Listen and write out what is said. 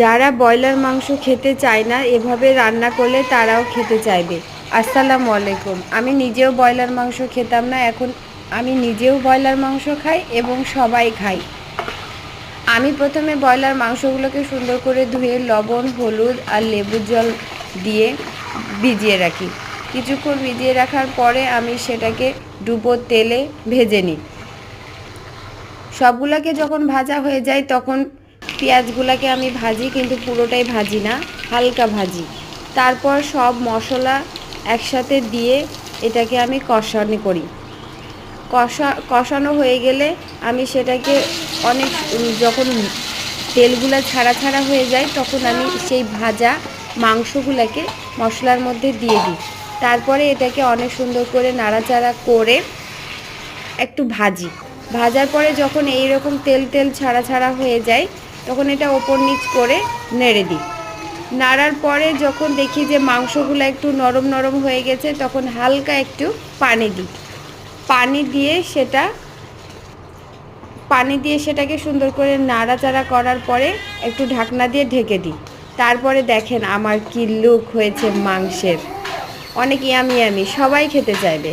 যারা ব্রয়লার মাংস খেতে চায় না এভাবে রান্না করলে তারাও খেতে চাইবে। আসসালামু আলাইকুম। আমি নিজেও ব্রয়লার মাংস খেতাম না, এখন আমি নিজেও ব্রয়লার মাংস খাই এবং সবাই খাই। আমি প্রথমে ব্রয়লার মাংসগুলোকে সুন্দর করে ধুয়ে লবণ, হলুদ আর লেবুর জল দিয়ে ভিজিয়ে রাখি। কিছুক্ষণ ভিজিয়ে রাখার পরে আমি সেটাকে ডুবো তেলে ভেজে নিই। সবগুলোকে যখন ভাজা হয়ে যায় তখন পেঁয়াজগুলোকে আমি ভাজি, কিন্তু পুরোটাই ভাজি না, হালকা ভাজি। তারপর সব মশলা একসাথে দিয়ে এটাকে আমি কষানো করি। কষানো হয়ে গেলে আমি সেটাকে অনেক যখন তেলগুলো ছাড়া ছাড়া হয়ে যায় তখন আমি সেই ভাজা মাংসগুলোকে মশলার মধ্যে দিয়ে দিই। তারপরে এটাকে অনেক সুন্দর করে নাড়াচাড়া করে একটু ভাজি। ভাজার পরে যখন এই রকম তেল তেল ছাড়া ছাড়া হয়ে যায় তখন এটা ওপর নিচ করে নেড়ে দিই। নাড়ার পরে যখন দেখি যে মাংসগুলো একটু নরম নরম হয়ে গেছে তখন হালকা একটু পানি দিই। পানি দিয়ে সেটাকে সুন্দর করে নাড়াচাড়া করার পরে একটু ঢাকনা দিয়ে ঢেকে দিই। তারপরে দেখেন আমার কি লুক হয়েছে মাংসের, অনেক ইয়ামি ইয়ামি, সবাই খেতে চাইবে।